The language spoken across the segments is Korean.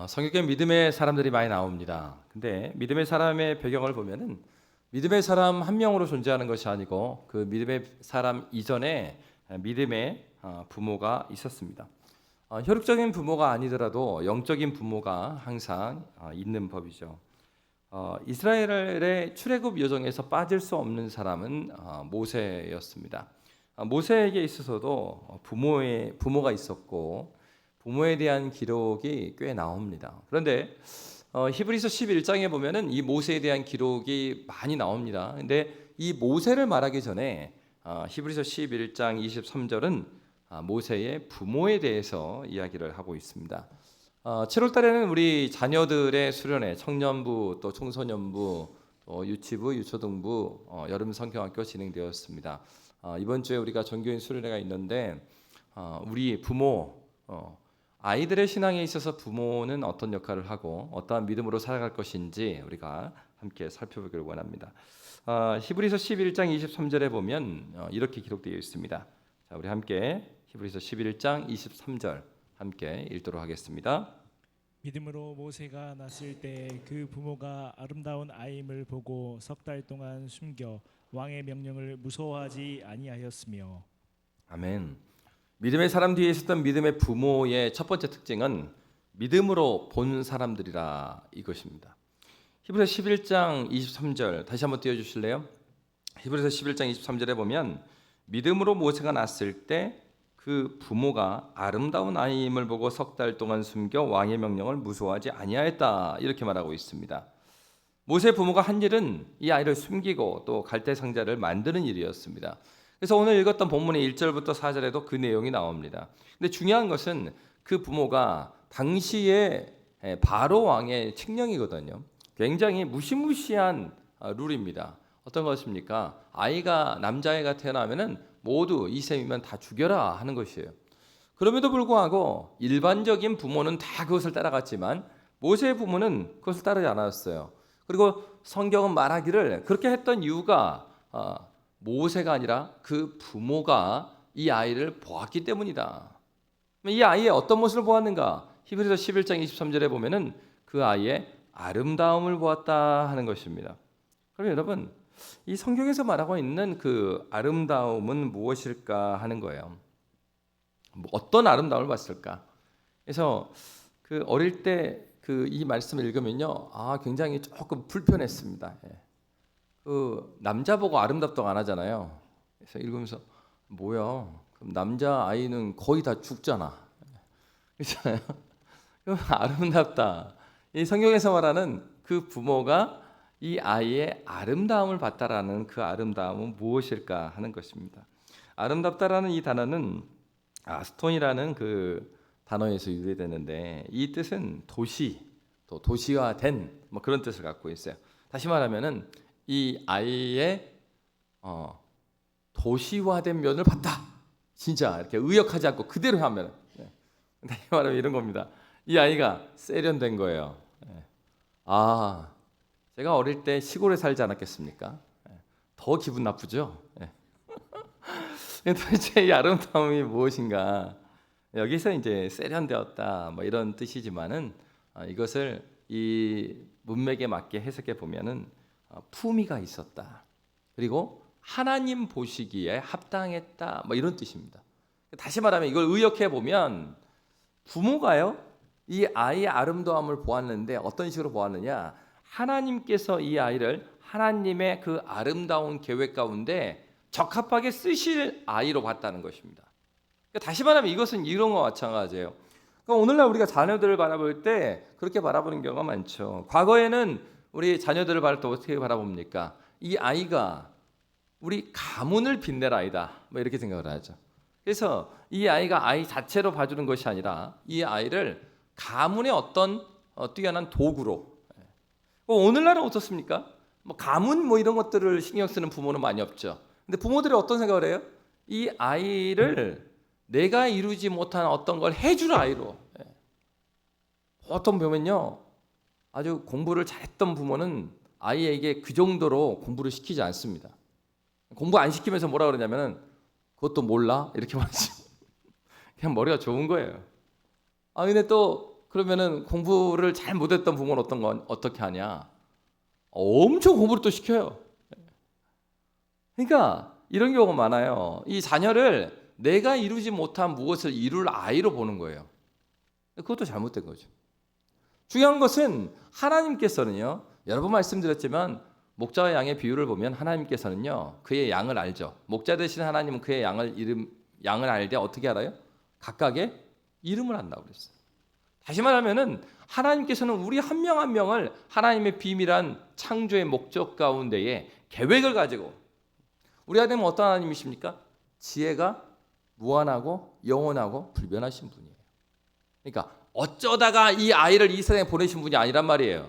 성경에 믿음의 사람들이 많이 나옵니다. 근데 믿음의 사람의 배경을 보면은 믿음의 사람 한 명으로 존재하는 것이 아니고 그 믿음의 사람 이전에 믿음의 부모가 있었습니다. 혈육적인 부모가 아니더라도 영적인 부모가 항상 있는 법이죠. 이스라엘의 출애굽 여정에서 빠질 수 없는 사람은 모세였습니다. 모세에게 있어서도 부모가 있었고 부모에 대한 기록이 꽤 나옵니다. 그런데 히브리서 11장에 보면은 이 모세에 대한 기록이 많이 나옵니다. 근데 이 모세를 말하기 전에 히브리서 11장 23절은 모세의 부모에 대해서 이야기를 하고 있습니다. 7월 달에는 우리 자녀들의 수련회, 청년부, 또 청소년부, 또 유치부, 유초등부, 여름 성경학교 진행되었습니다. 이번 주에 우리가 전교인 수련회가 있는데 우리 부모, 아이들의 신앙에 있어서 부모는 어떤 역할을 하고 어떠한 믿음으로 살아갈 것인지 우리가 함께 살펴보기를 원합니다. 히브리서 11장 23절에 보면 이렇게 기록되어 있습니다. 자, 우리 함께 히브리서 11장 23절 함께 읽도록 하겠습니다. 믿음으로 모세가 났을 때 그 부모가 아름다운 아임을 보고 석 달 동안 숨겨 왕의 명령을 무서워하지 아니하였으며. 아멘. 믿음의 사람 뒤에 있었던 믿음의 부모의 첫 번째 특징은 믿음으로 본 사람들이라 이것입니다. 히브리서 11장 23절 다시 한번 띄워주실래요? 히브리서 11장 23절에 보면 믿음으로 모세가 났을 때 그 부모가 아름다운 아이임을 보고 석 달 동안 숨겨 왕의 명령을 무서워하지 아니하였다 이렇게 말하고 있습니다. 모세의 부모가 한 일은 이 아이를 숨기고 또 갈대 상자를 만드는 일이었습니다. 그래서 오늘 읽었던 본문의 1절부터 4절에도 그 내용이 나옵니다. 근데 중요한 것은 그 부모가 당시에 바로 왕의 칙령이거든요. 굉장히 무시무시한 룰입니다. 어떤 것입니까? 아이가 남자아이가 태어나면은 모두 이셈이면 다 죽여라 하는 것이에요. 그럼에도 불구하고 일반적인 부모는 다 그것을 따라갔지만 모세의 부모는 그것을 따르지 않았어요. 그리고 성경은 말하기를 그렇게 했던 이유가 모세가 아니라 그 부모가 이 아이를 보았기 때문이다. 이 아이의 어떤 모습을 보았는가? 히브리서 11장 23절에 보면은 그 아이의 아름다움을 보았다 하는 것입니다. 그럼 여러분, 이 성경에서 말하고 있는 그 아름다움은 무엇일까 하는 거예요. 어떤 아름다움을 봤을까? 그래서 그 어릴 때 그 이 말씀을 읽으면요, 굉장히 조금 불편했습니다. 그 남자 보고 아름답다고 안 하잖아요. 그래서 읽으면서 뭐야? 그럼 남자 아이는 거의 다 죽잖아. 그렇잖아요. 그럼 아름답다. 이 성경에서 말하는 그 부모가 이 아이의 아름다움을 봤다라는 그 아름다움은 무엇일까 하는 것입니다. 아름답다라는 이 단어는 스톤이라는 그 단어에서 유래되는데 이 뜻은 도시, 또 도시화된 뭐 그런 뜻을 갖고 있어요. 다시 말하면은 이 아이의 도시화된 면을 봤다. 진짜 이렇게 의역하지 않고 그대로 하면, 다시 말하면 이런 겁니다. 이 아이가 세련된 거예요. 제가 어릴 때 시골에 살지 않았겠습니까? 더 기분 나쁘죠? 도대체 이 아름다움이 무엇인가? 여기서 이제 세련되었다 뭐 이런 뜻이지만은 이것을 이 문맥에 맞게 해석해 보면은 품위가 있었다. 그리고 하나님 보시기에 합당했다. 뭐 이런 뜻입니다. 다시 말하면 이걸 의역해 보면 부모가요, 이 아이의 아름다움을 보았는데 어떤 식으로 보았느냐? 하나님께서 이 아이를 하나님의 그 아름다운 계획 가운데 적합하게 쓰실 아이로 봤다는 것입니다. 다시 말하면 이것은 이런 것과 마찬가지예요. 그러니까 오늘날 우리가 자녀들을 바라볼 때 그렇게 바라보는 경우가 많죠. 과거에는 우리 자녀들을 바라볼 때 어떻게 바라봅니까? 이 아이가 우리 가문을 빛낼 아이다. 뭐 이렇게 생각을 하죠. 그래서 이 아이가 아이 자체로 봐주는 것이 아니라 이 아이를 가문의 어떤 뛰어난 도구로. 오늘날은 어떻습니까? 뭐 가문 뭐 이런 것들을 신경 쓰는 부모는 많이 없죠. 근데 부모들이 어떤 생각을 해요? 이 아이를 내가 이루지 못한 어떤 걸 해줄 아이로. 보통 보면요, 아주 공부를 잘했던 부모는 아이에게 그 정도로 공부를 시키지 않습니다. 공부 안 시키면서 뭐라 그러냐면은 그것도 몰라 이렇게 말하죠. 그냥 머리가 좋은 거예요. 근데 또 그러면은 공부를 잘 못했던 부모는 어떻게 하냐? 엄청 공부를 또 시켜요. 그러니까 이런 경우가 많아요. 이 자녀를 내가 이루지 못한 무엇을 이룰 아이로 보는 거예요. 그것도 잘못된 거죠. 중요한 것은 하나님께서는요, 여러 번 말씀드렸지만 목자와 양의 비유를 보면 하나님께서는요, 그의 양을 알죠. 목자 되신 하나님은 그의 양을 알되 어떻게 알아요? 각각의 이름을 안다고 그랬어요. 다시 말하면은 하나님께서는 우리 한 명 한 명을 하나님의 비밀한 창조의 목적 가운데에 계획을 가지고, 우리 하나님은 어떤 하나님이십니까? 지혜가 무한하고 영원하고 불변하신 분이에요. 그러니까 어쩌다가 이 아이를 이 세상에 보내신 분이 아니란 말이에요.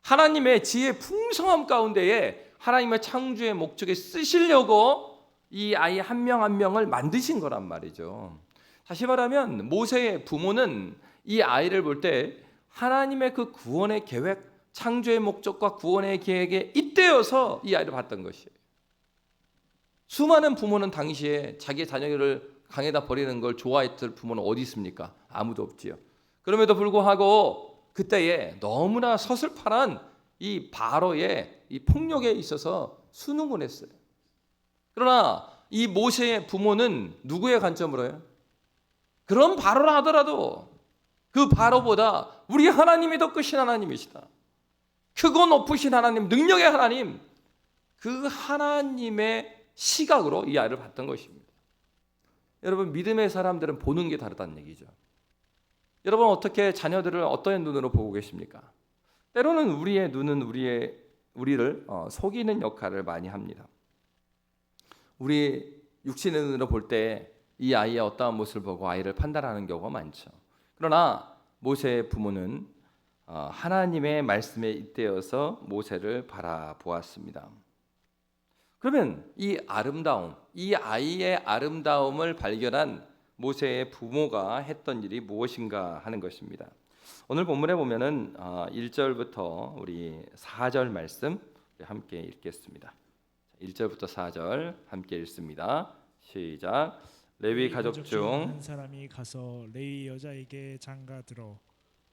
하나님의 지혜의 풍성함 가운데에 하나님의 창조의 목적에 쓰시려고 이 아이 한 명 한 명을 만드신 거란 말이죠. 다시 말하면 모세의 부모는 이 아이를 볼 때 하나님의 그 구원의 계획, 창조의 목적과 구원의 계획에 잇대어서 이 아이를 봤던 것이에요. 수많은 부모는 당시에 자기 자녀를 강에다 버리는 걸 좋아했던 부모는 어디 있습니까? 아무도 없지요. 그럼에도 불구하고 그때에 너무나 서슬파란 이 바로의 이 폭력에 있어서 순응을 했어요. 그러나 이 모세의 부모는 누구의 관점으로 해요? 그런 바로라 하더라도 그 바로보다 우리 하나님이 더 크신 하나님이시다. 크고 높으신 하나님, 능력의 하나님, 그 하나님의 시각으로 이 아이를 봤던 것입니다. 여러분, 믿음의 사람들은 보는 게 다르다는 얘기죠. 여러분, 어떻게 자녀들을 어떤 눈으로 보고 계십니까? 때로는 우리의 눈은 우리를 속이는 역할을 많이 합니다. 우리 육신의 눈으로 볼 때 이 아이의 어떠한 모습을 보고 아이를 판단하는 경우가 많죠. 그러나 모세의 부모는 하나님의 말씀에 잇대어서 모세를 바라보았습니다. 그러면 이 아름다움, 이 아이의 아름다움을 발견한 모세의 부모가 했던 일이 무엇인가 하는 것입니다. 오늘 본문에 보면은 1절부터 우리 4절 말씀 함께 읽겠습니다. 1절부터 4절 함께 읽습니다. 시작. 레위 가족 중 한 사람이 가서 레위 여자에게 장가들어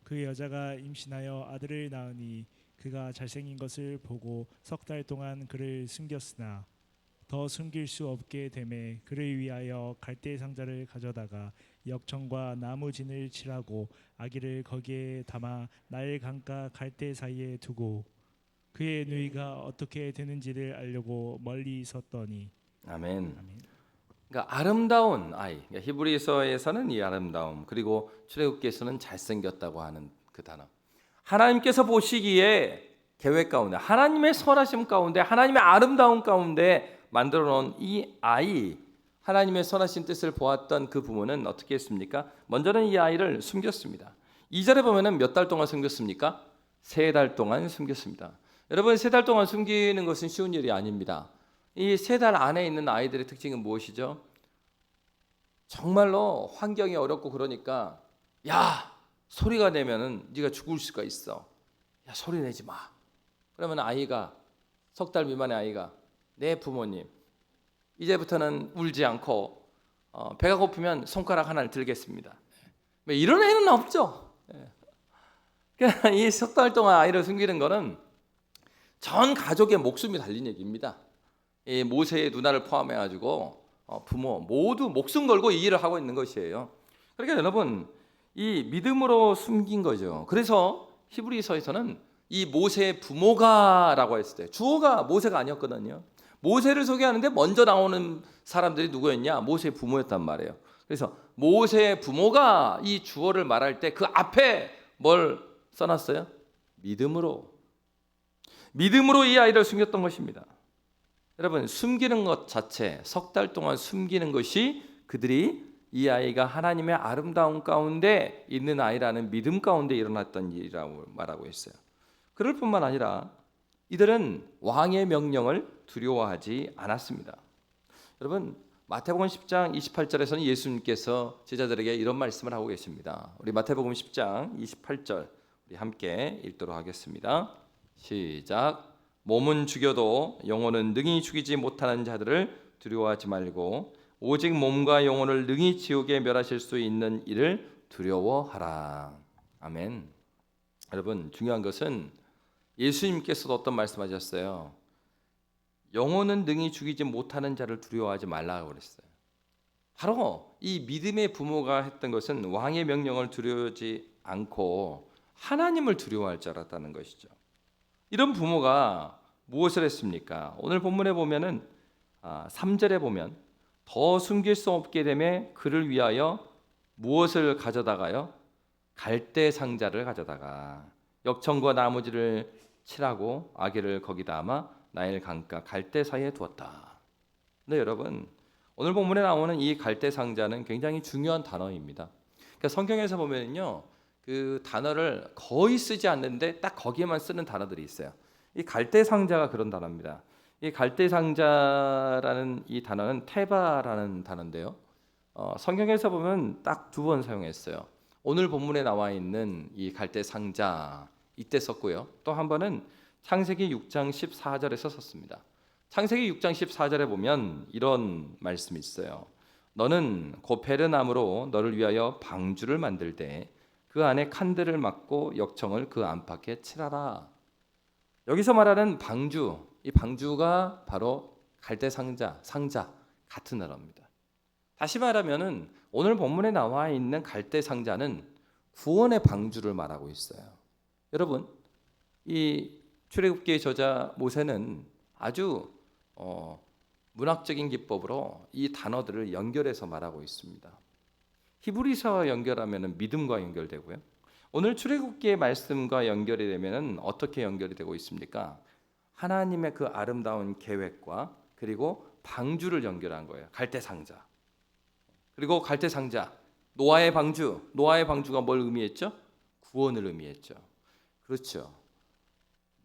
그 여자가 임신하여 아들을 낳으니 그가 잘생긴 것을 보고 석 달 동안 그를 숨겼으나 더 숨길 수 없게 되매 그를 위하여 갈대 상자를 가져다가 역청과 나무진을 칠하고 아기를 거기에 담아 나일 강가 갈대 사이에 두고 그의 누이가 어떻게 되는지를 알려고 멀리 섰더니. 아멘. 그러니까 아름다운 아이, 그러니까 히브리서에서는 이 아름다움, 그리고 출애굽기에서는 잘생겼다고 하는 그 단어. 하나님께서 보시기에 계획 가운데, 하나님의 선하심 가운데, 하나님의 아름다움 가운데 만들어 놓은 이 아이, 하나님의 선하신 뜻을 보았던 그 부모는 어떻게 했습니까? 먼저는 이 아이를 숨겼습니다. 2절에 보면은 몇 달 동안 숨겼습니까? 3달 동안 숨겼습니다. 여러분, 3달 동안 숨기는 것은 쉬운 일이 아닙니다. 이 3달 안에 있는 아이들의 특징은 무엇이죠? 정말로 환경이 어렵고 그러니까 야, 소리가 내면은 네가 죽을 수가 있어. 야, 소리 내지 마. 그러면 아이가, 3달 미만의 아이가, 내 부모님 이제부터는 울지 않고 배가 고프면 손가락 하나를 들겠습니다. 이런 애는 없죠. 그러니까 이 3달 동안 아이를 숨기는 거는 전 가족의 목숨이 달린 얘기입니다. 이 모세의 누나를 포함해가지고 부모 모두 목숨 걸고 이 일을 하고 있는 것이에요. 그러니까 여러분, 이 믿음으로 숨긴 거죠. 그래서 히브리서에서는 이 모세의 부모가라고 했을 때 주어가 모세가 아니었거든요. 모세를 소개하는데 먼저 나오는 사람들이 누구였냐? 모세의 부모였단 말이에요. 그래서 모세의 부모가 이 주어를 말할 때 그 앞에 뭘 써놨어요? 믿음으로 이 아이를 숨겼던 것입니다. 여러분, 숨기는 것 자체, 3달 동안 숨기는 것이 그들이 이 아이가 하나님의 아름다움 가운데 있는 아이라는 믿음 가운데 일어났던 일이라고 말하고 있어요. 그럴 뿐만 아니라 이들은 왕의 명령을 두려워하지 않았습니다. 여러분, 마태복음 10장 28절에서는 예수님께서 제자들에게 이런 말씀을 하고 계십니다. 우리 마태복음 10장 28절 우리 함께 읽도록 하겠습니다. 시작. 몸은 죽여도 영혼은 능히 죽이지 못하는 자들을 두려워하지 말고 오직 몸과 영혼을 능히 지옥에 멸하실 수 있는 이를 두려워하라. 아멘. 여러분, 중요한 것은 예수님께서도 어떤 말씀하셨어요? 영혼은 능히 죽이지 못하는 자를 두려워하지 말라고 그랬어요. 바로 이 믿음의 부모가 했던 것은 왕의 명령을 두려워하지 않고 하나님을 두려워할 줄 알았다는 것이죠. 이런 부모가 무엇을 했습니까? 오늘 본문에 보면은 3절에 보면 더 숨길 수 없게 되매 그를 위하여 무엇을 가져다가요? 갈대 상자를 가져다가 역청과 나무지를 칠하고 아기를 거기다 아마 나일 강가 갈대 사이에 두었다. 근데 여러분, 오늘 본문에 나오는 이 갈대 상자는 굉장히 중요한 단어입니다. 그러니까 성경에서 보면요, 그 단어를 거의 쓰지 않는데 딱 거기에만 쓰는 단어들이 있어요. 이 갈대 상자가 그런 단어입니다. 이 갈대 상자라는 이 단어는 테바라는 단어인데요. 성경에서 보면 딱 2번 사용했어요. 오늘 본문에 나와 있는 이 갈대 상자 이때 썼고요. 또 한 번은 창세기 6장 14절에서 썼습니다. 창세기 6장 14절에 보면 이런 말씀이 있어요. 너는 고페르나무로 너를 위하여 방주를 만들 때 그 안에 칸들을 막고 역청을 그 안팎에 칠하라. 여기서 말하는 방주, 이 방주가 바로 갈대 상자 같은 단어입니다. 다시 말하면은 오늘 본문에 나와 있는 갈대 상자는 구원의 방주를 말하고 있어요. 여러분, 이 출애굽기의 저자 모세는 아주 문학적인 기법으로 이 단어들을 연결해서 말하고 있습니다. 히브리서와 연결하면 믿음과 연결되고요. 오늘 출애굽기의 말씀과 연결이 되면 어떻게 연결이 되고 있습니까? 하나님의 그 아름다운 계획과 그리고 방주를 연결한 거예요. 갈대 상자. 그리고 갈대 상자, 노아의 방주가 뭘 의미했죠? 구원을 의미했죠. 그렇죠.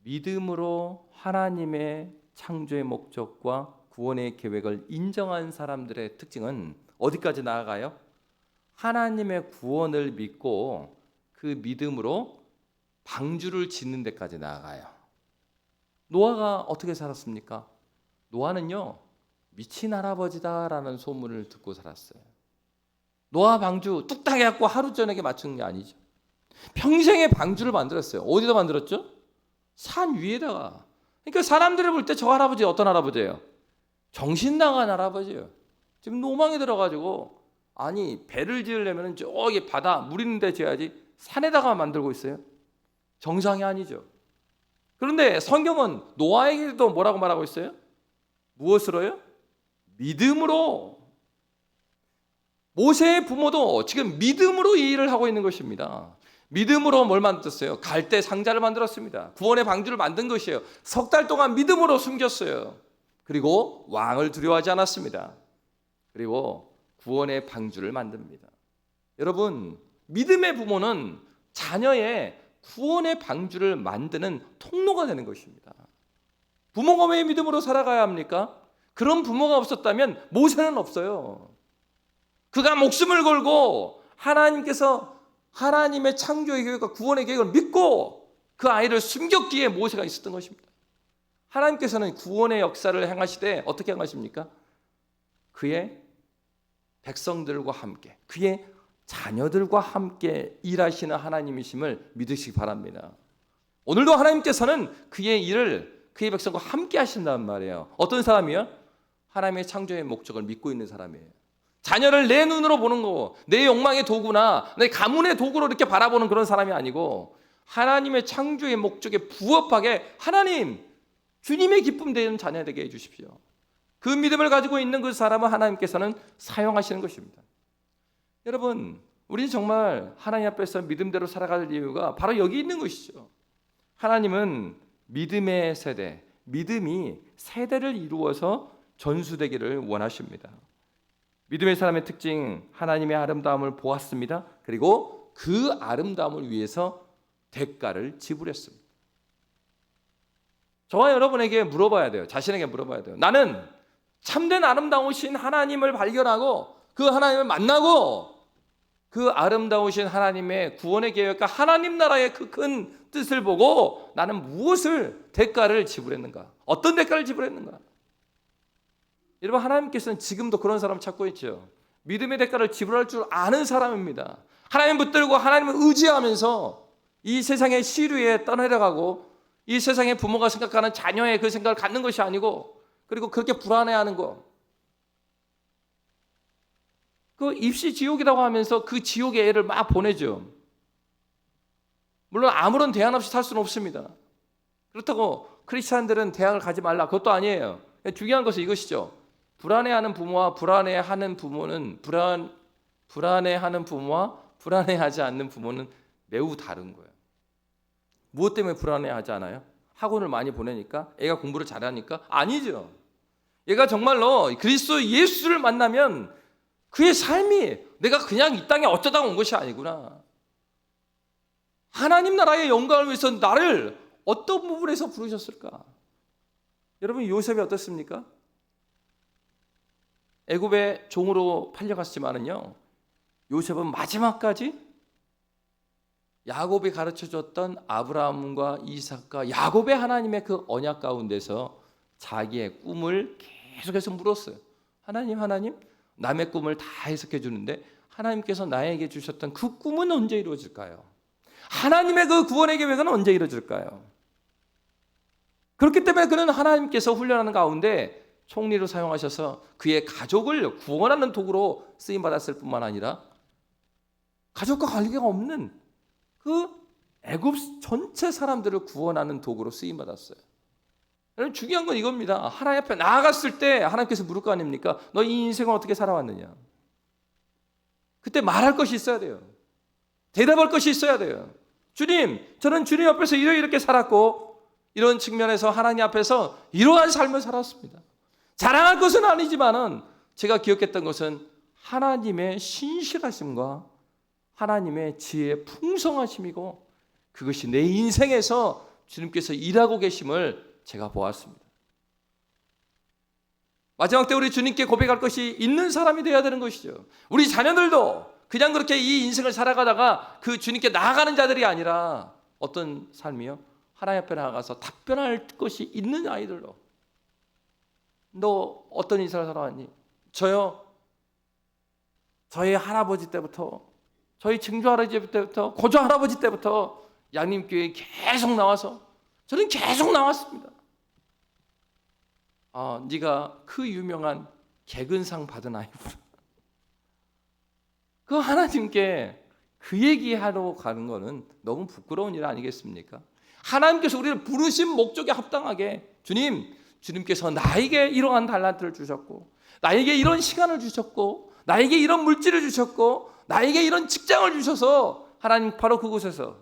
믿음으로 하나님의 창조의 목적과 구원의 계획을 인정한 사람들의 특징은 어디까지 나아가요? 하나님의 구원을 믿고 그 믿음으로 방주를 짓는 데까지 나아가요. 노아가 어떻게 살았습니까? 노아는요, 미친 할아버지다라는 소문을 듣고 살았어요. 노아 방주 뚝딱 해갖고 하루 저녁에 맞춘 게 아니죠. 평생의 방주를 만들었어요. 어디다 만들었죠? 산 위에다가. 그러니까 사람들이 볼 때 저 할아버지 어떤 할아버지예요? 정신 나간 할아버지예요. 지금 노망에 들어가지고 아니 배를 지으려면 저기 바다 물 있는 데 지어야지 산에다가 만들고 있어요. 정상이 아니죠. 그런데 성경은 노아에게도 뭐라고 말하고 있어요? 무엇으로요? 믿음으로. 모세의 부모도 지금 믿음으로 이 일을 하고 있는 것입니다. 믿음으로 뭘 만들었어요? 갈대 상자를 만들었습니다. 구원의 방주를 만든 것이에요. 3달 동안 믿음으로 숨겼어요. 그리고 왕을 두려워하지 않았습니다. 그리고 구원의 방주를 만듭니다. 여러분, 믿음의 부모는 자녀의 구원의 방주를 만드는 통로가 되는 것입니다. 부모가 왜 믿음으로 살아가야 합니까? 그런 부모가 없었다면 모세는 없어요. 그가 목숨을 걸고 하나님께서 하나님의 창조의 계획과 구원의 계획을 믿고 그 아이를 숨겼기에 모세가 있었던 것입니다. 하나님께서는 구원의 역사를 행하시되 어떻게 행하십니까? 그의 백성들과 함께, 그의 자녀들과 함께 일하시는 하나님이심을 믿으시기 바랍니다. 오늘도 하나님께서는 그의 일을 그의 백성과 함께 하신다는 말이에요. 어떤 사람이요? 하나님의 창조의 목적을 믿고 있는 사람이에요. 자녀를 내 눈으로 보는 거고 내 욕망의 도구나 내 가문의 도구로 이렇게 바라보는 그런 사람이 아니고 하나님의 창조의 목적에 부합하게 하나님, 주님의 기쁨 되는 자녀 되게 해주십시오. 그 믿음을 가지고 있는 그 사람을 하나님께서는 사용하시는 것입니다. 여러분, 우리는 정말 하나님 앞에서 믿음대로 살아갈 이유가 바로 여기 있는 것이죠. 하나님은 믿음의 세대, 믿음이 세대를 이루어서 전수되기를 원하십니다. 믿음의 사람의 특징, 하나님의 아름다움을 보았습니다. 그리고 그 아름다움을 위해서 대가를 지불했습니다. 저와 여러분에게 물어봐야 돼요. 자신에게 물어봐야 돼요. 나는 참된 아름다우신 하나님을 발견하고 그 하나님을 만나고 그 아름다우신 하나님의 구원의 계획과 하나님 나라의 그 큰 뜻을 보고 나는 무엇을 대가를 지불했는가? 어떤 대가를 지불했는가? 여러분, 하나님께서는 지금도 그런 사람 찾고 있죠. 믿음의 대가를 지불할 줄 아는 사람입니다. 하나님 붙들고 하나님을 의지하면서 이 세상의 시류에 떠내려가고 이 세상의 부모가 생각하는 자녀의 그 생각을 갖는 것이 아니고 그리고 그렇게 불안해하는 것. 그 입시 지옥이라고 하면서 그 지옥의 애를 막 보내죠. 물론 아무런 대안 없이 살 수는 없습니다. 그렇다고 크리스찬들은 대학을 가지 말라 그것도 아니에요. 중요한 것은 이것이죠. 불안해하는 부모와 불안해하는 부모는 불안해하는 부모와 불안해하지 않는 부모는 매우 다른 거예요. 무엇 때문에 불안해하지 않아요? 학원을 많이 보내니까? 애가 공부를 잘하니까? 아니죠. 얘가 정말로 그리스도 예수를 만나면 그의 삶이 내가 그냥 이 땅에 어쩌다 온 것이 아니구나. 하나님 나라의 영광을 위해서 나를 어떤 부분에서 부르셨을까? 여러분 요셉이 어떻습니까? 애굽의 종으로 팔려갔지만은요. 요셉은 마지막까지 야곱이 가르쳐줬던 아브라함과 이삭과 야곱의 하나님의 그 언약 가운데서 자기의 꿈을 계속해서 물었어요. 하나님 남의 꿈을 다 해석해 주는데 하나님께서 나에게 주셨던 그 꿈은 언제 이루어질까요? 하나님의 그 구원의 계획은 언제 이루어질까요? 그렇기 때문에 그는 하나님께서 훈련하는 가운데 총리로 사용하셔서 그의 가족을 구원하는 도구로 쓰임받았을 뿐만 아니라 가족과 관계가 없는 그 애굽 전체 사람들을 구원하는 도구로 쓰임받았어요. 여러분 중요한 건 이겁니다. 하나님 앞에 나아갔을 때 하나님께서 물을 거 아닙니까? 너 이 인생을 어떻게 살아왔느냐? 그때 말할 것이 있어야 돼요. 대답할 것이 있어야 돼요. 주님, 저는 주님 앞에서 이렇게 살았고 이런 측면에서 하나님 앞에서 이러한 삶을 살았습니다. 자랑할 것은 아니지만은 제가 기억했던 것은 하나님의 신실하심과 하나님의 지혜의 풍성하심이고 그것이 내 인생에서 주님께서 일하고 계심을 제가 보았습니다. 마지막 때 우리 주님께 고백할 것이 있는 사람이 되어야 되는 것이죠. 우리 자녀들도 그냥 그렇게 이 인생을 살아가다가 그 주님께 나아가는 자들이 아니라 어떤 삶이요? 하나님 앞에 나아가서 답변할 것이 있는 아이들로. 너 어떤 인생을 살아왔니? 저요. 저희 할아버지 때부터 저희 증조 할아버지 때부터 고조 할아버지 때부터 양림교회에 계속 나와서 저는 계속 나왔습니다. 네가 그 유명한 개근상 받은 아이구나. 그 하나님께 그 얘기하러 가는 거는 너무 부끄러운 일 아니겠습니까? 하나님께서 우리를 부르신 목적에 합당하게 주님께서 나에게 이러한 달란트를 주셨고 나에게 이런 시간을 주셨고 나에게 이런 물질을 주셨고 나에게 이런 직장을 주셔서 하나님 바로 그곳에서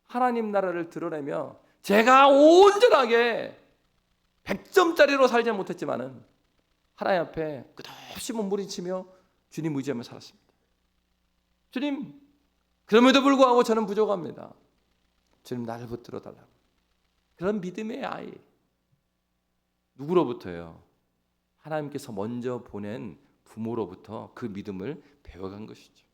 하나님 나라를 드러내며 제가 온전하게 100점짜리로 살지 못했지만은 하나님 앞에 끝없이 몸부림치며 주님 의지하며 살았습니다. 주님, 그럼에도 불구하고 저는 부족합니다. 주님 나를 붙들어 달라고. 그런 믿음의 아이. 누구로부터요? 하나님께서 먼저 보낸 부모로부터 그 믿음을 배워간 것이죠.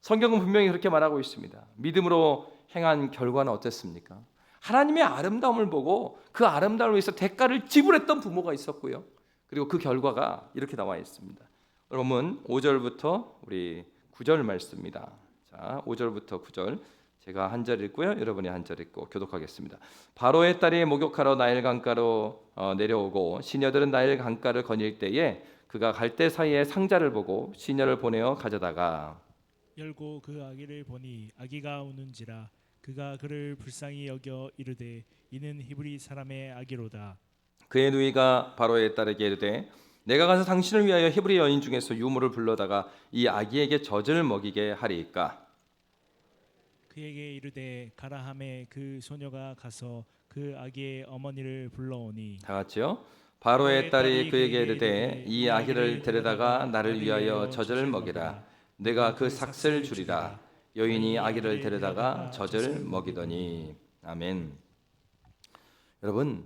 성경은 분명히 그렇게 말하고 있습니다. 믿음으로 행한 결과는 어땠습니까? 하나님의 아름다움을 보고 그 아름다움을 위해서 대가를 지불했던 부모가 있었고요. 그리고 그 결과가 이렇게 나와 있습니다. 여러분 5절부터 우리 9절 말씀입니다. 자, 5절부터 9절 제가 한 절 읽고요. 여러분이 한 절 읽고 교독하겠습니다. 바로의 딸이 목욕하러 나일 강가로 내려오고 시녀들은 나일 강가를 거닐 때에 그가 갈대 사이에 상자를 보고 시녀를 보내어 가져다가 열고 그 아기를 보니 아기가 우는지라 그가 그를 불쌍히 여겨 이르되 이는 히브리 사람의 아기로다. 그의 누이가 바로의 딸에게 이르되 내가 가서 당신을 위하여 히브리 여인 중에서 유모를 불러다가 이 아기에게 젖을 먹이게 하리이까. 그에게 이르되 가라 하매 그 소녀가 가서 그 아기의 어머니를 불러오니 다 같이요. 바로의 딸이 그에게 이르되 이 아기를 데려다가 나를 위하여 젖을 먹이라. 내가 그 삭슬 주리라. 여인이 아기를 데려다가 젖을 먹이더니. 아멘. 여러분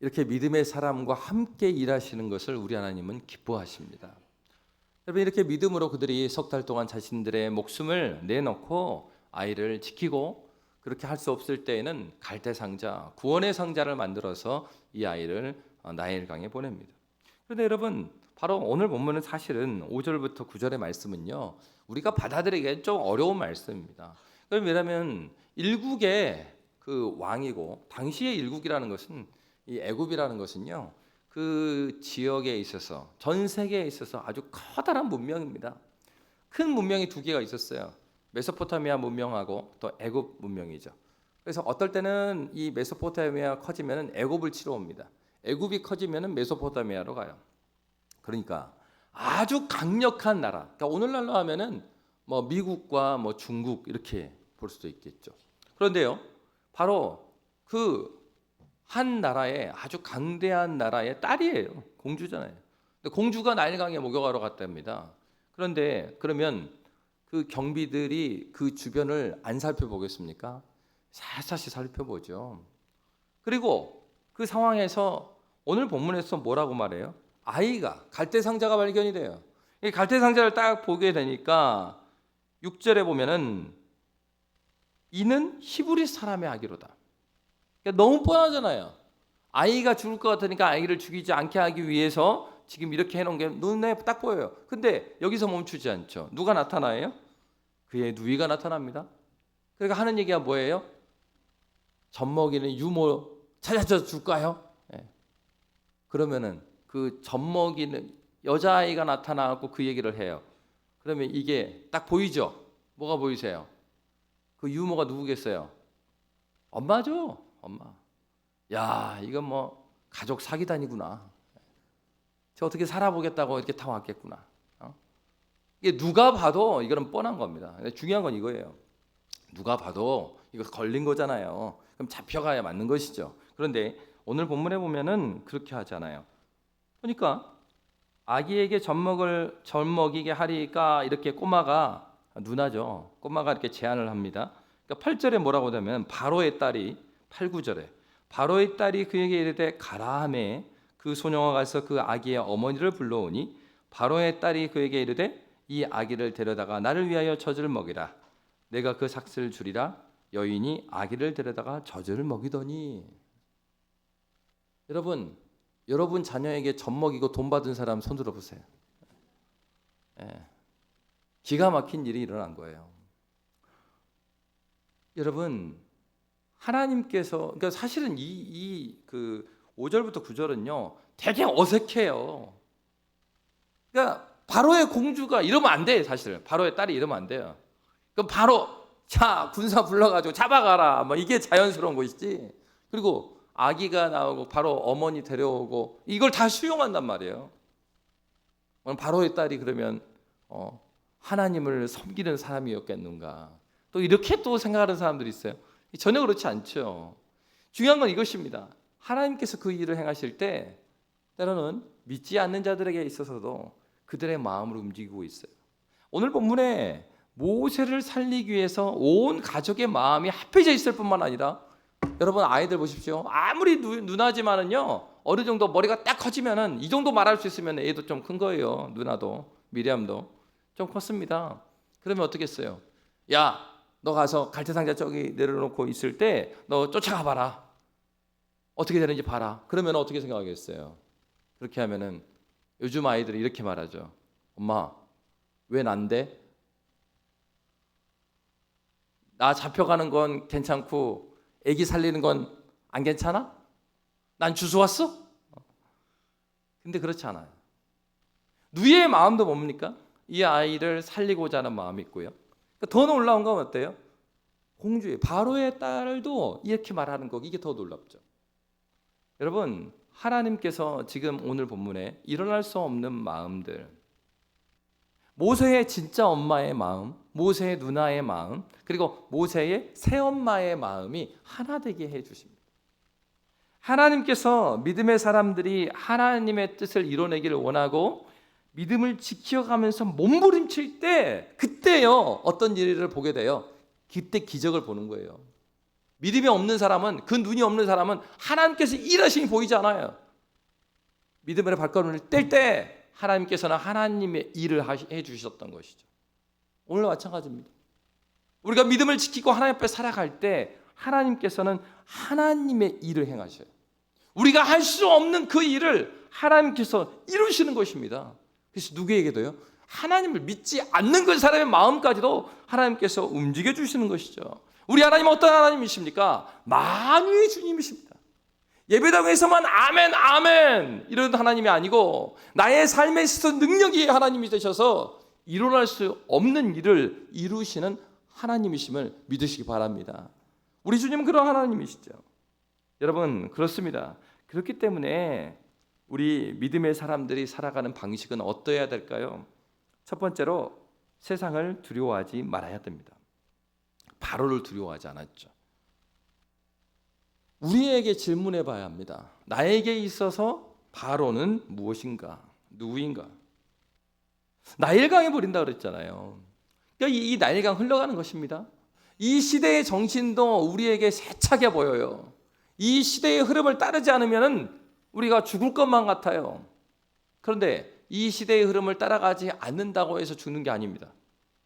이렇게 믿음의 사람과 함께 일하시는 것을 우리 하나님은 기뻐하십니다. 여러분 이렇게 믿음으로 그들이 석 달 동안 자신들의 목숨을 내놓고 아이를 지키고 그렇게 할 수 없을 때에는 갈대 상자, 구원의 상자를 만들어서 이 아이를 나일강에 보냅니다. 그런데 여러분 바로 오늘 본문은 사실은 5절부터 9절의 말씀은요, 우리가 받아들이기에 좀 어려운 말씀입니다. 왜냐하면 일국의 그 왕이고, 당시의 일국이라는 것은, 이 애굽이라는 것은요, 그 지역에 있어서, 전 세계에 있어서 아주 커다란 문명입니다. 큰 문명이 두 개가 있었어요. 메소포타미아 문명하고 또 애굽 문명이죠. 그래서 어떨 때는 이 메소포타미아가 커지면 애굽을 치러 옵니다. 애굽이 커지면 메소포타미아로 가요. 그러니까 아주 강력한 나라. 그러니까 오늘날로 하면은 뭐 미국과 뭐 중국 이렇게 볼 수도 있겠죠. 그런데요, 바로 그 한 나라의 아주 강대한 나라의 딸이에요. 공주잖아요. 근데 공주가 나일강에 목욕하러 갔답니다. 그런데 그러면 그 경비들이 그 주변을 안 살펴보겠습니까? 살살시 살펴보죠. 그리고 그 상황에서 오늘 본문에서 뭐라고 말해요? 아이가 갈대상자가 발견이 돼요. 이 갈대상자를 딱 보게 되니까 6절에 보면은 이는 히브리 사람의 아기로다. 그러니까 너무 뻔하잖아요. 아이가 죽을 것 같으니까 아이를 죽이지 않게 하기 위해서 지금 이렇게 해놓은 게 눈에 딱 보여요. 근데 여기서 멈추지 않죠. 누가 나타나요? 그의 누이가 나타납니다. 그러니까 하는 얘기가 뭐예요? 젖먹이는 유모 찾아서 줄까요? 네. 그러면은 그 젖먹이는 여자아이가 나타나고 그 얘기를 해요. 그러면 이게 딱 보이죠? 뭐가 보이세요? 그 유모가 누구겠어요? 엄마죠. 엄마. 야, 이건 뭐 가족 사기단이구나. 저 어떻게 살아보겠다고 이렇게 다 왔겠구나. 이게 누가 봐도 이거는 뻔한 겁니다. 근데 중요한 건 이거예요. 누가 봐도 이거 걸린 거잖아요. 그럼 잡혀가야 맞는 것이죠. 그런데 오늘 본문에 보면은 그렇게 하잖아요. 보니까 아기에게 젖먹이게 하리까 이렇게 꼬마가 누나죠. 꼬마가 이렇게 제안을 합니다. 그러니까 8절에 뭐라고 하면 바로의 딸이 8, 9절에 바로의 딸이 그에게 이르되 가라 하매 그 소녀가 가서 그 아기의 어머니를 불러오니 바로의 딸이 그에게 이르되 이 아기를 데려다가 나를 위하여 젖을 먹이라. 내가 그 삭슬 주리라. 여인이 아기를 데려다가 젖을 먹이더니. 여러분 자녀에게 젖 먹이고 돈 받은 사람 손 들어 보세요. 예. 기가 막힌 일이 일어난 거예요. 여러분, 하나님께서, 그러니까 사실은 그 5절부터 9절은요 되게 어색해요. 그러니까 바로의 공주가 이러면 안 돼. 사실 바로의 딸이 이러면 안 돼요. 그럼 바로 자 군사 불러가지고 잡아가라 뭐 이게 자연스러운 것이지. 그리고 아기가 나오고 바로 어머니 데려오고 이걸 다 수용한단 말이에요. 바로의 딸이 그러면 하나님을 섬기는 사람이었겠는가, 또 이렇게 또 생각하는 사람들이 있어요. 전혀 그렇지 않죠. 중요한 건 이것입니다. 하나님께서 그 일을 행하실 때 때로는 믿지 않는 자들에게 있어서도 그들의 마음을 움직이고 있어요. 오늘 본문에 모세를 살리기 위해서 온 가족의 마음이 합해져 있을 뿐만 아니라, 여러분 아이들 보십시오. 아무리 누나지만은요 어느 정도 머리가 딱 커지면은 이 정도 말할 수 있으면 애도 좀 큰 거예요. 누나도 미리암도 좀 컸습니다. 그러면 어떻겠어요? 야, 너 가서 갈대상자 저기 내려놓고 있을 때 너 쫓아가 봐라. 어떻게 되는지 봐라. 그러면 어떻게 생각하겠어요? 그렇게 하면은 요즘 아이들이 이렇게 말하죠. 엄마, 왜 난데? 나 잡혀가는 건 괜찮고 애기 살리는 건 안 괜찮아? 난 주워 왔어? 근데 그렇지 않아요. 누이의 마음도 뭡니까? 이 아이를 살리고자 하는 마음이 있고요. 더 놀라운 건 어때요? 공주의 바로의 딸도 이렇게 말하는 거, 이게 더 놀랍죠. 여러분, 하나님께서 지금 오늘 본문에 일어날 수 없는 마음들, 모세의 진짜 엄마의 마음, 모세의 누나의 마음, 그리고 모세의 새엄마의 마음이 하나 되게 해주십니다. 하나님께서 믿음의 사람들이 하나님의 뜻을 이뤄내기를 원하고 믿음을 지켜가면서 몸부림칠 때, 그때요 어떤 일을 보게 돼요? 그때 기적을 보는 거예요. 믿음이 없는 사람은, 그 눈이 없는 사람은 하나님께서 일하심이 보이지 않아요. 믿음의 발걸음을 뗄 때 하나님께서는 하나님의 일을 해주셨던 것이죠. 오늘 마찬가지입니다. 우리가 믿음을 지키고 하나님 앞에 살아갈 때 하나님께서는 하나님의 일을 행하셔요. 우리가 할 수 없는 그 일을 하나님께서 이루시는 것입니다. 그래서 누구에게도요? 하나님을 믿지 않는 그 사람의 마음까지도 하나님께서 움직여 주시는 것이죠. 우리 하나님은 어떤 하나님이십니까? 만유의 주님이십니다. 예배당에서만 아멘 아멘 이런 하나님이 아니고 나의 삶에 있어서 능력이 하나님이 되셔서 일어날 수 없는 일을 이루시는 하나님이심을 믿으시기 바랍니다. 우리 주님은 그런 하나님이시죠. 여러분, 그렇습니다. 그렇기 때문에 우리 믿음의 사람들이 살아가는 방식은 어떠해야 될까요? 첫 번째로 세상을 두려워하지 말아야 됩니다. 바로를 두려워하지 않았죠. 우리에게 질문해 봐야 합니다. 나에게 있어서 바로는 무엇인가? 누구인가? 나일강에 버린다 그랬잖아요. 그러니까 이 나일강 흘러가는 것입니다. 이 시대의 정신도 우리에게 세차게 보여요. 이 시대의 흐름을 따르지 않으면 우리가 죽을 것만 같아요. 그런데 이 시대의 흐름을 따라가지 않는다고 해서 죽는 게 아닙니다.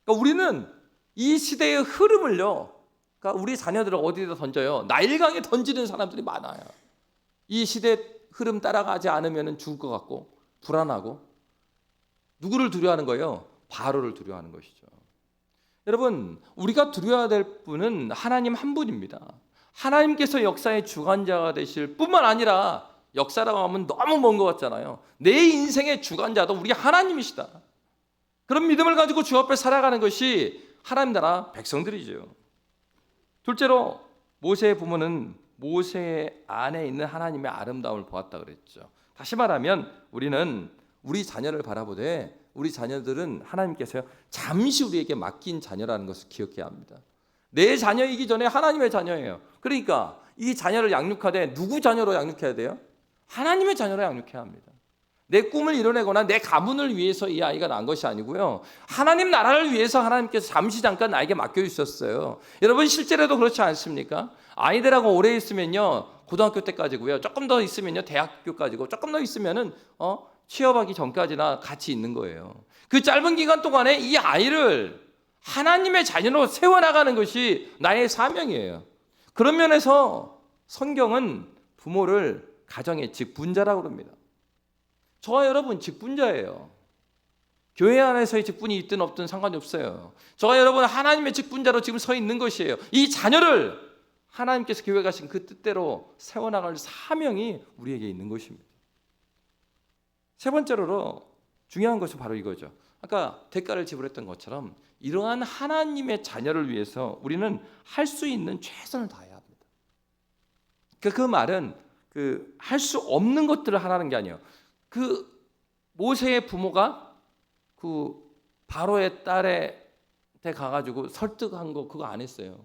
그러니까 우리는 이 시대의 흐름을요, 그러니까 우리 자녀들을 어디다 던져요? 나일강에 던지는 사람들이 많아요. 이 시대 흐름 따라가지 않으면 죽을 것 같고 불안하고. 누구를 두려워하는 거예요? 바로를 두려워하는 것이죠. 여러분, 우리가 두려워야 될 분은 하나님 한 분입니다. 하나님께서 역사의 주관자가 되실 뿐만 아니라, 역사라고 하면 너무 먼 것 같잖아요. 내 인생의 주관자도 우리 하나님이시다. 그런 믿음을 가지고 주 앞에 살아가는 것이 하나님 나라 백성들이죠. 둘째로 모세의 부모는 모세 안에 있는 하나님의 아름다움을 보았다 그랬죠. 다시 말하면 우리는 우리 자녀를 바라보되 우리 자녀들은 하나님께서 잠시 우리에게 맡긴 자녀라는 것을 기억해야 합니다. 내 자녀이기 전에 하나님의 자녀예요. 그러니까 이 자녀를 양육하되 누구 자녀로 양육해야 돼요? 하나님의 자녀로 양육해야 합니다. 내 꿈을 이뤄내거나 내 가문을 위해서 이 아이가 난 것이 아니고요, 하나님 나라를 위해서 하나님께서 잠시 잠깐 나에게 맡겨주셨어요. 여러분, 실제로도 그렇지 않습니까? 아이들하고 오래 있으면요, 고등학교 때까지고요, 조금 더 있으면요 대학교까지고, 조금 더 있으면은 취업하기 전까지나 같이 있는 거예요. 그 짧은 기간 동안에 이 아이를 하나님의 자녀로 세워나가는 것이 나의 사명이에요. 그런 면에서 성경은 부모를 가정의 직분자라고 합니다. 저와 여러분 직분자예요. 교회 안에서의 직분이 있든 없든 상관이 없어요. 저와 여러분 하나님의 직분자로 지금 서 있는 것이에요. 이 자녀를 하나님께서 교회 가신 그 뜻대로 세워나갈 사명이 우리에게 있는 것입니다. 세 번째로 중요한 것은 바로 이거죠. 아까 대가를 지불했던 것처럼 이러한 하나님의 자녀를 위해서 우리는 할 수 있는 최선을 다해야 합니다. 그 말은 할 수 없는 것들을 하라는 게 아니에요. 모세의 부모가 바로의 딸한테 가가지고 설득한 거 그거 안 했어요.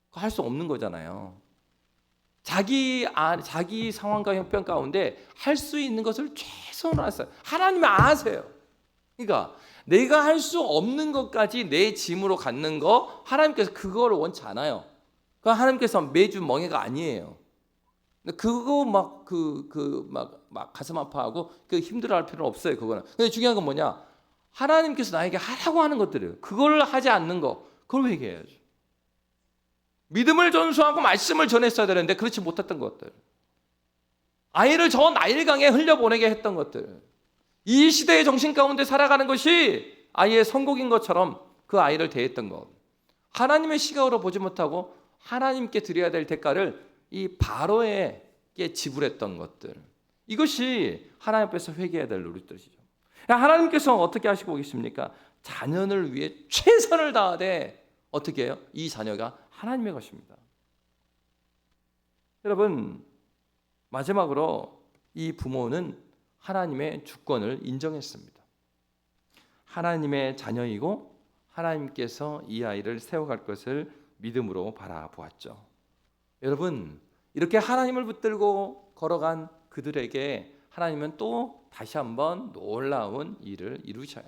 그거 할 수 없는 거잖아요. 자기 상황과 형편 가운데 할 수 있는 것을 최선으로 했어요. 하나님이 아세요. 그러니까 내가 할 수 없는 것까지 내 짐으로 갖는 거, 하나님께서 그거를 원치 않아요. 하나님께서 매주 멍해가 아니에요. 그거 막 가슴 아파하고 힘들어할 필요는 없어요. 그거는. 근데 중요한 건 뭐냐? 하나님께서 나에게 하라고 하는 것들이에요. 그걸 하지 않는 거, 그걸 회개해야죠. 믿음을 전수하고 말씀을 전했어야 되는데 그렇지 못했던 것들, 아이를 저 나일강에 흘려보내게 했던 것들, 이 시대의 정신 가운데 살아가는 것이 아이의 선곡인 것처럼 그 아이를 대했던 것, 하나님의 시각으로 보지 못하고 하나님께 드려야 될 대가를 이 바로에게 지불했던 것들, 이것이 하나님 앞에서 회개해야 될 노릇들이죠. 하나님께서 어떻게 하시고 계십니까? 자녀를 위해 최선을 다하되 어떻게 해요? 이 자녀가 하나님의 것입니다. 여러분, 마지막으로 이 부모는 하나님의 주권을 인정했습니다. 하나님의 자녀이고 하나님께서 이 아이를 세워갈 것을 믿음으로 바라보았죠. 여러분, 이렇게 하나님을 붙들고 걸어간 그들에게 하나님은 또 다시 한번 놀라운 일을 이루셔요.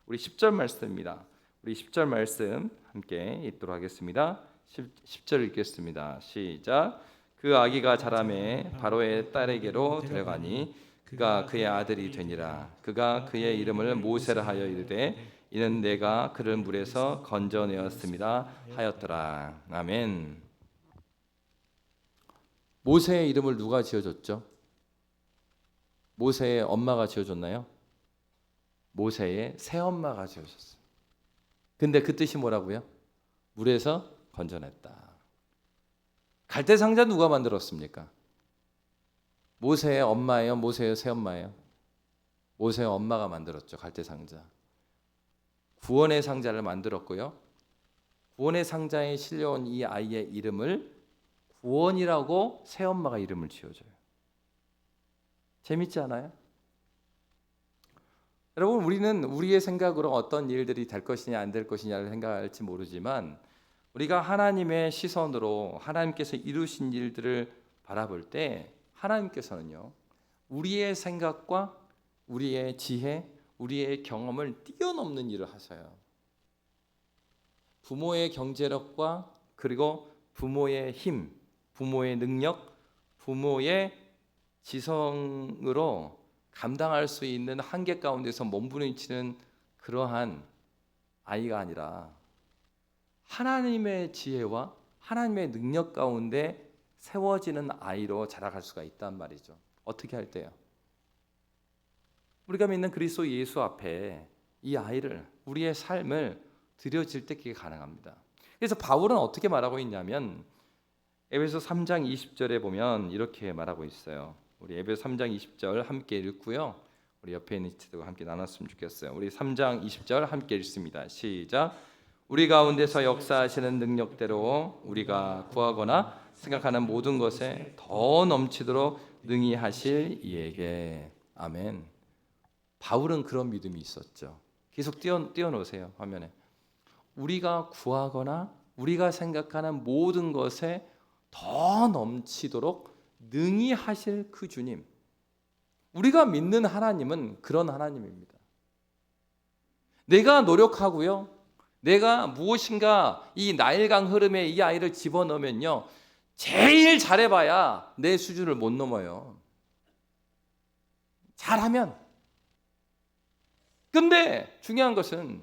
우리 10절 말씀입니다. 우리 10절 말씀 함께 읽도록 하겠습니다. 10절 읽겠습니다. 시작. 그 아기가 자라매 바로의 딸에게로 데려가니 그가 그의 아들이 되니라. 그가 그의 이름을 모세라 하여 이르되 이는 내가 그를 물에서 건져내었습니다 하였더라. 아멘. 모세의 이름을 누가 지어줬죠? 모세의 엄마가 지어줬나요? 모세의 새엄마가 지어줬어요. 근데 그 뜻이 뭐라고요? 물에서 건져냈다. 갈대 상자 누가 만들었습니까? 모세의 엄마예요? 모세의 새엄마예요? 모세의 엄마가 만들었죠. 갈대 상자. 구원의 상자를 만들었고요. 구원의 상자에 실려온 이 아이의 이름을 구원이라고 새엄마가 이름을 지어줘요. 재밌지 않아요? 여러분, 우리는 우리의 생각으로 어떤 일들이 될 것이냐 안 될 것이냐를 생각할지 모르지만 우리가 하나님의 시선으로 하나님께서 이루신 일들을 바라볼 때 하나님께서는요, 우리의 생각과 우리의 지혜, 우리의 경험을 뛰어넘는 일을 하셔요. 부모의 경제력과 그리고 부모의 힘, 부모의 능력, 부모의 지성으로 감당할 수 있는 한계 가운데서 몸부림치는 그러한 아이가 아니라 하나님의 지혜와 하나님의 능력 가운데 세워지는 아이로 자라갈 수가 있단 말이죠. 어떻게 할 때요? 우리가 믿는 그리스도 예수 앞에 이 아이를, 우리의 삶을 드려질 때 그게 가능합니다. 그래서 바울은 어떻게 말하고 있냐면 에베소 3장 20절에 보면 이렇게 말하고 있어요. 우리 에베소 3장 20절 함께 읽고요. 우리 옆에 있는 친구들과 함께 나눴으면 좋겠어요. 우리 3장 20절 함께 읽습니다. 시작. 우리 가운데서 역사하시는 능력대로 우리가 구하거나 생각하는 모든 것에 더 넘치도록 능히 하실 이에게. 아멘. 바울은 그런 믿음이 있었죠. 계속 띄워놓으세요. 화면에. 우리가 구하거나 우리가 생각하는 모든 것에 더 넘치도록 능히 하실 그 주님. 우리가 믿는 하나님은 그런 하나님입니다. 내가 노력하고요, 내가 무엇인가 이 나일강 흐름에 이 아이를 집어넣으면요, 제일 잘해봐야 내 수준을 못 넘어요. 잘하면. 근데 중요한 것은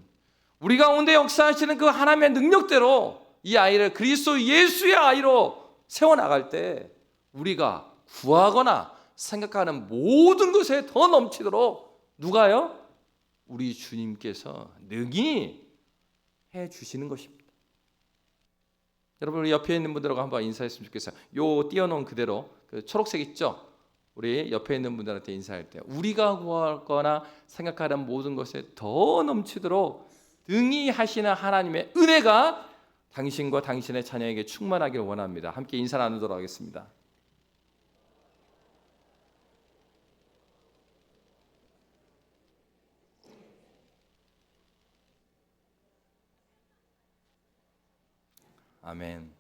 우리 가운데 역사하시는 그 하나님의 능력대로 이 아이를 그리스도 예수의 아이로 세워나갈 때 우리가 구하거나 생각하는 모든 것에 더 넘치도록 누가요? 우리 주님께서 능히 해 주시는 것입니다. 여러분, 우리 옆에 있는 분들하고 한번 인사했으면 좋겠어요. 요 띄워놓은 그대로 그 초록색 있죠? 우리 옆에 있는 분들한테 인사할 때 우리가 구하거나 생각하는 모든 것에 더 넘치도록 능히 하시는 하나님의 은혜가 당신과 당신의 자녀에게 충만하기를 원합니다. 함께 인사 나누도록 하겠습니다. 아멘.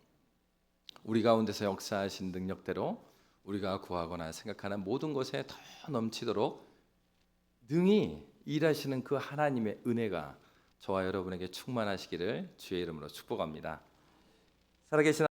우리 가운데서 역사하신 능력대로 우리가 구하거나 생각하는 모든 것에 더 넘치도록 능히 일하시는 그 하나님의 은혜가 저와 여러분에게 충만하시기를 주의 이름으로 축복합니다. 살아계신